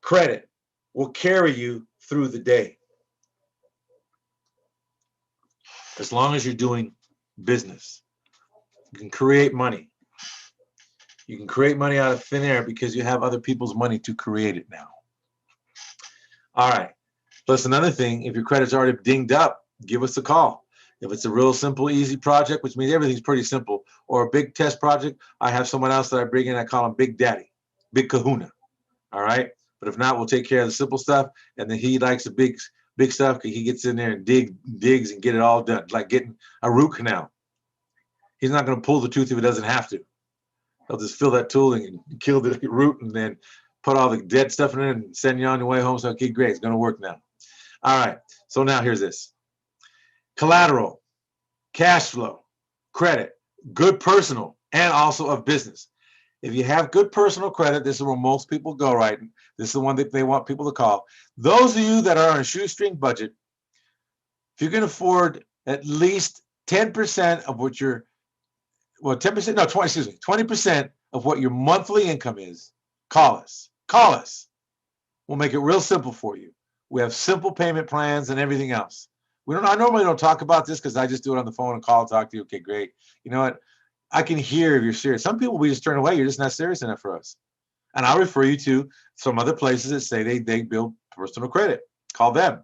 credit will carry you through the day. As long as you're doing business. You can create money. You can create money out of thin air because you have other people's money to create it now. All right. Plus another thing, if your credit's already dinged up, give us a call. If it's a real simple, easy project, which means everything's pretty simple, or a big test project, I have someone else that I bring in. I call him Big Daddy, Big Kahuna. All right. But if not, we'll take care of the simple stuff. And then he likes the big stuff. He gets in there and digs and get it all done, like getting a root canal. He's not going to pull the tooth if he doesn't have to. He'll just fill that tool and kill the root and then put all the dead stuff in it and send you on your way home. So, okay, great. It's going to work now. All right. So now here's this. Collateral, cash flow, credit, good personal, and also of business. If you have good personal credit, this is where most people go, right? This is the one that they want people to call. Those of you that are on a shoestring budget, if you can afford at least 10% of what your, well, 10%, no, 20, excuse me, 20% of what your monthly income is, call us. Call us. We'll make it real simple for you. We have simple payment plans and everything else. I normally don't talk about this because I just do it on the phone and call and talk to you. Okay, great. You know what? I can hear if you're serious. Some people we just turn away. You're just not serious enough for us. And I'll refer you to some other places that say they build personal credit. Call them.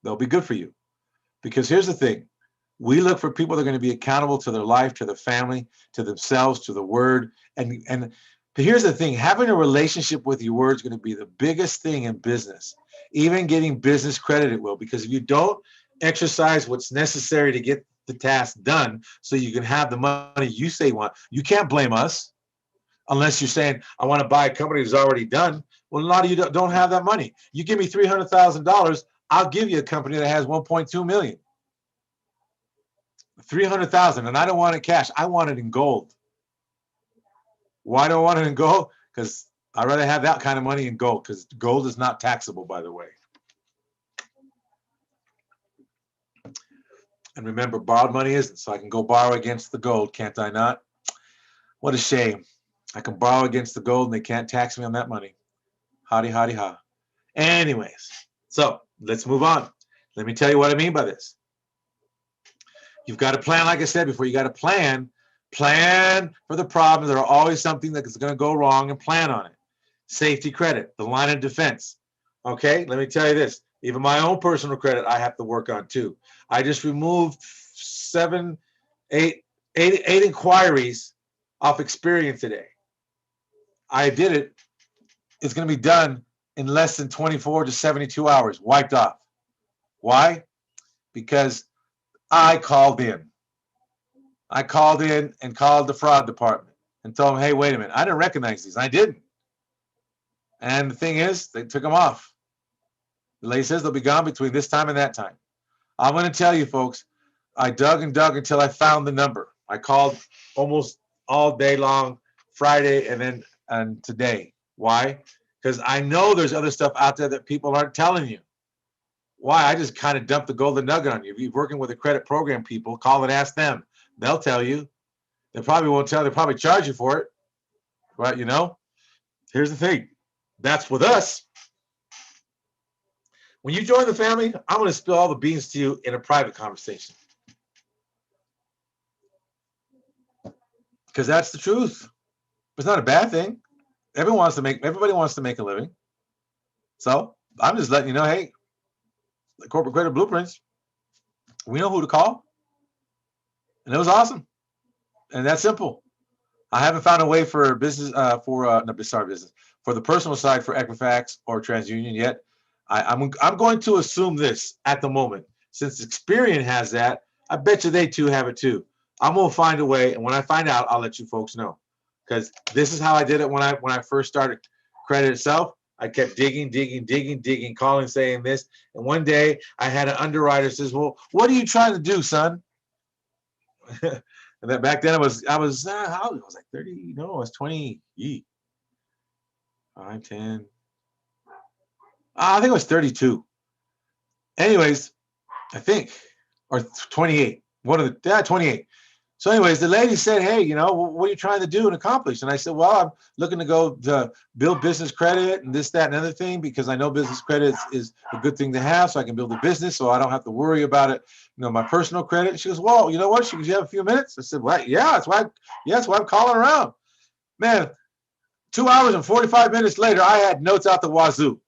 They'll be good for you. Because here's the thing. We look for people that are going to be accountable to their life, to their family, to themselves, to the word. And here's the thing. Having a relationship with your word is going to be the biggest thing in business. Even getting business credit, it will. Because if you don't exercise what's necessary to get the task done so you can have the money you say you want, you can't blame us unless you're saying, I want to buy a company that's already done. Well, a lot of you don't have that money. You give me $300,000, I'll give you a company that has 1.2 million. 300,000, and I don't want it cash. I want it in gold. Why do I want it in gold? Because I'd rather have that kind of money in gold, because gold is not taxable, by the way. And remember, borrowed money isn't, so I can go borrow against the gold, can't I not? What a shame. I can borrow against the gold and they can't tax me on that money. Hotty, hotty, ha. Anyways, so let's move on. Let me tell you what I mean by this. You've got to plan, like I said before, you got to plan for the problems. There are always something that's going to go wrong and plan on it. Safety credit, the line of defense. Okay, let me tell you this. Even my own personal credit, I have to work on too. I just removed 8 inquiries off Experian today. I did it. It's going to be done in less than 24 to 72 hours, wiped off. Why? Because I called in. I called in and called the fraud department and told them, hey, wait a minute. I didn't recognize these. I didn't. And the thing is, they took them off. The lady says they'll be gone between this time and that time. I'm going to tell you, folks, I dug and dug until I found the number. I called almost all day long, Friday and today. Why? Because I know there's other stuff out there that people aren't telling you. Why? I just kind of dumped the golden nugget on you. If you're working with a credit program people, call and ask them. They'll tell you. They probably won't tell. They'll probably charge you for it. But, here's the thing. That's with us. When you join the family, I'm going to spill all the beans to you in a private conversation. Because that's the truth. It's not a bad thing. Everybody wants to make a living. So I'm just letting you know, hey, the corporate credit blueprints, we know who to call. And it was awesome. And that's simple. I haven't found a way for business, for the personal side for Equifax or TransUnion yet. I'm going to assume this at the moment. Since Experian has that, I bet you they too have it too. I'm going to find a way, and when I find out, I'll let you folks know. Because this is how I did it when I first started credit itself. I kept digging, calling, saying this. And one day I had an underwriter says, well, what are you trying to do, son? And then back then I was how old? I was like 30, no, I was 20, 5, 10. I think I was 32. Anyways, I think, or 28. 28. So anyways, the lady said, hey, you know, what are you trying to do and accomplish? And I said, well, I'm looking to go to build business credit and this, that, and other thing, because I know business credit is a good thing to have, so I can build a business, so I don't have to worry about it, you know, my personal credit. And she goes, well, you know what? She goes, you have a few minutes? I said, well, yeah, that's why I'm calling around. Man, 2 hours and 45 minutes later, I had notes out the wazoo.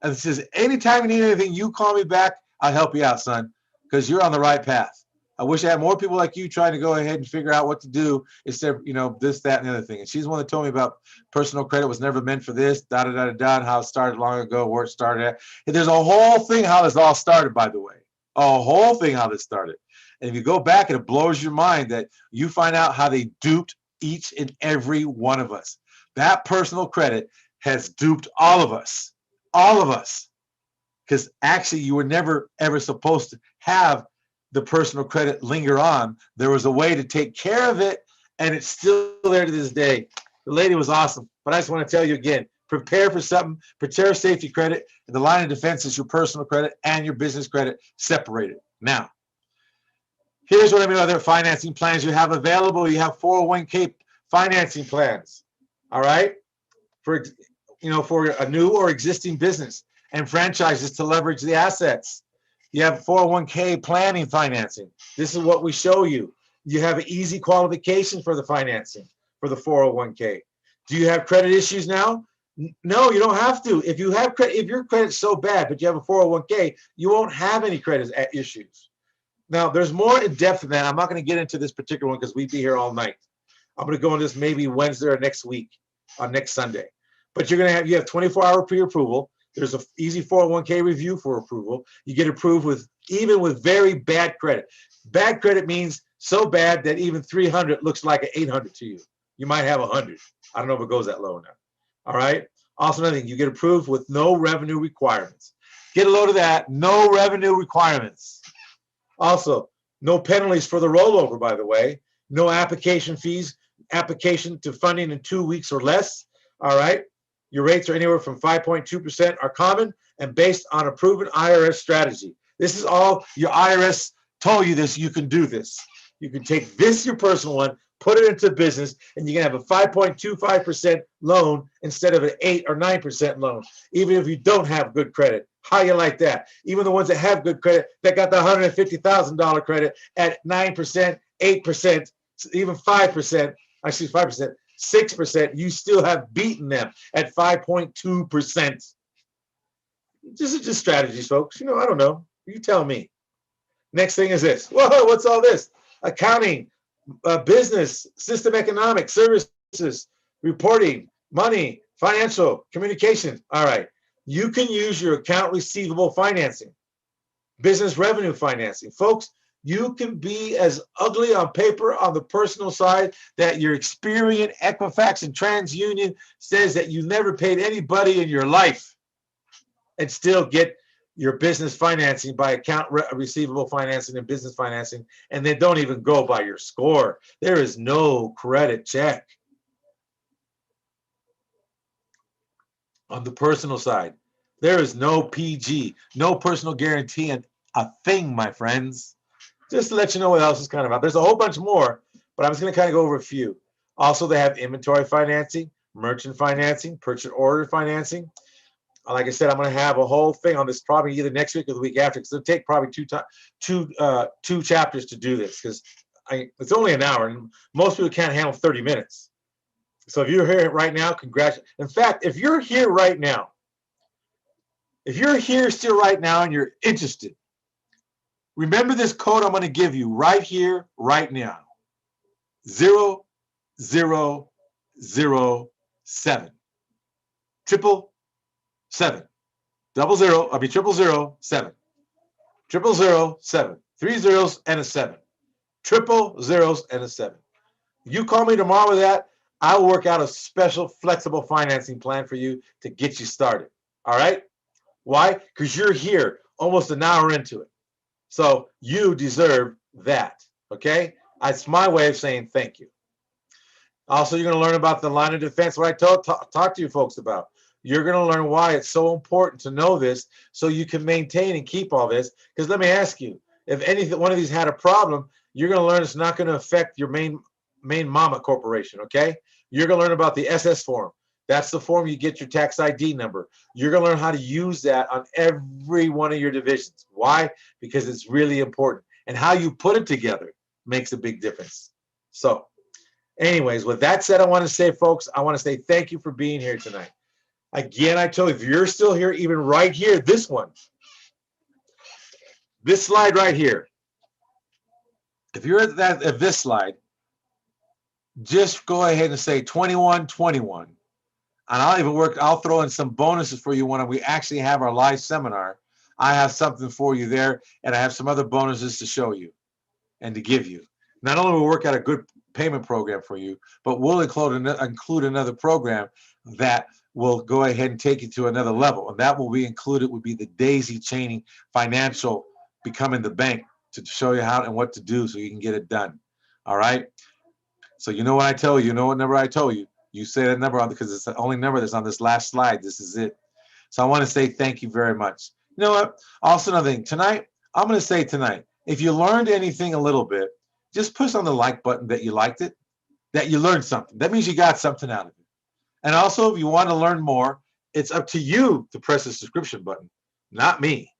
And it says, anytime you need anything, you call me back. I'll help you out, son, because you're on the right path. I wish I had more people like you trying to go ahead and figure out what to do instead of, you know, this, that, and the other thing. And she's the one that told me about personal credit was never meant for this, da, da, da, da, da, and how it started long ago, where it started at. And there's a whole thing how this all started, by the way. A whole thing how this started. And if you go back, it blows your mind that you find out how they duped each and every one of us. That personal credit has duped all of us. All of us. Because actually, you were never, ever supposed to have the personal credit linger on. There was a way to take care of it, and it's still there to this day. The lady was awesome. But I just want to tell you again, prepare for something. Prepare safety credit, and the line of defense is your personal credit and your business credit separated. Now, here's what I mean by other financing plans you have available. You have 401k financing plans, all right? For, you know, for a new or existing business and franchises to leverage the assets. You have 401k planning financing. This is what we show you. You have an easy qualification for the financing for the 401k. Do you have credit issues now? No, you don't have to. If you have credit, if your credit's so bad, but you have a 401k, you won't have any credit issues. Now, there's more in depth than that. I'm not going to get into this particular one because we'd be here all night. I'm going to go on this maybe Wednesday or next week, on next Sunday. But you have 24-hour pre-approval. There's an easy 401k review for approval. You get approved with even with very bad credit. Bad credit means so bad that even 300 looks like an 800 to you. You might have 100. I don't know if it goes that low now. All right. Also, another thing, you get approved with no revenue requirements. Get a load of that. No revenue requirements. Also, no penalties for the rollover, by the way. No application fees. Application to funding in 2 weeks or less. All right. Your rates are anywhere from 5.2% are common and based on a proven IRS strategy. This is all your IRS told you this. You can do this. You can take this, your personal one, put it into business, and you can have a 5.25% loan instead of an 8 or 9% loan, even if you don't have good credit. How you like that? Even the ones that have good credit, that got the $150,000 credit at 9%, 8%, even 5%, actually 5%. 6%, you still have beaten them at 5.2%. This is just strategies, folks. You know, I don't know. You tell me. Next thing is this. Whoa, what's all this? Accounting, business, system economics, services, reporting, money, financial, communication. All right. You can use your account receivable financing, business revenue financing. Folks, you can be as ugly on paper on the personal side that your Experian, Equifax, and TransUnion says that you never paid anybody in your life and still get your business financing by account receivable financing and business financing, and they don't even go by your score. There is no credit check on the personal side. There is no PG, no personal guarantee, and a thing, my friends. Just to let you know what else is kind of out. There's a whole bunch more, but I'm just going to kind of go over a few. Also, they have inventory financing, merchant financing, purchase order financing. Like I said, I'm going to have a whole thing on this probably either next week or the week after, because it'll take probably two chapters to do this, because it's only an hour, and most people can't handle 30 minutes. So if you're here right now, congratulations. In fact, if you're here right now, if you're here still right now and you're interested, remember this code I'm going to give you right here, right now. 0007. 777. 007. 007. 3 zeros and a 7. Triple zeros and a 7. You call me tomorrow with that, I'll work out a special flexible financing plan for you to get you started. All right? Why? Because you're here almost an hour into it. So you deserve that, okay? That's my way of saying thank you. Also, you're going to learn about the line of defense, what I talked to you folks about. You're going to learn why it's so important to know this so you can maintain and keep all this. Because let me ask you, if one of these had a problem, you're going to learn it's not going to affect your main mama corporation, okay? You're going to learn about the SS form. That's the form you get your tax ID number. You're going to learn how to use that on every one of your divisions. Why? Because it's really important. And how you put it together makes a big difference. So, anyways, with that said, I want to say, folks, I want to say thank you for being here tonight. Again, I told you, if you're still here, even right here, this one, this slide right here, if you're at this slide, just go ahead and say 2121. And I'll throw in some bonuses for you when we actually have our live seminar. I have something for you there, and I have some other bonuses to show you and to give you. Not only will we work out a good payment program for you, but we'll include another program that will go ahead and take you to another level. And that will be included would be the daisy chaining financial becoming the bank to show you how and what to do so you can get it done. All right. So you know what I tell you, you know what number I told you. You say that number on because it's the only number that's on this last slide. This is it. So I want to say thank you very much. You know what? Also another thing. Tonight, I'm going to say tonight, if you learned anything a little bit, just push on the like button that you liked it, that you learned something. That means you got something out of it. And also, if you want to learn more, it's up to you to press the subscription button, not me.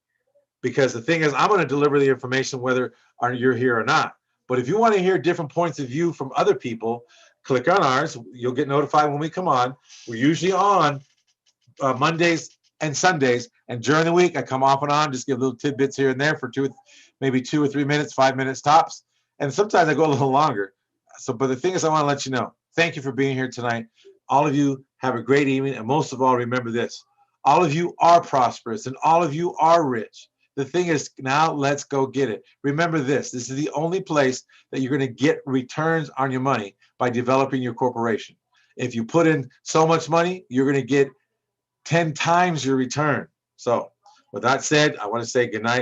Because the thing is, I'm going to deliver the information whether you're here or not. But if you want to hear different points of view from other people, click on ours. You'll get notified when we come on. We're usually on Mondays and Sundays. And during the week, I come off and on, just give little tidbits here and there for maybe 2 or 3 minutes, 5 minutes tops. And sometimes I go a little longer. So, but the thing is, I want to let you know, thank you for being here tonight. All of you have a great evening. And most of all, remember this. All of you are prosperous and all of you are rich. The thing is, now let's go get it. Remember this. This is the only place that you're going to get returns on your money by developing your corporation. If you put in so much money, you're going to get 10 times your return. So with that said, I want to say good night.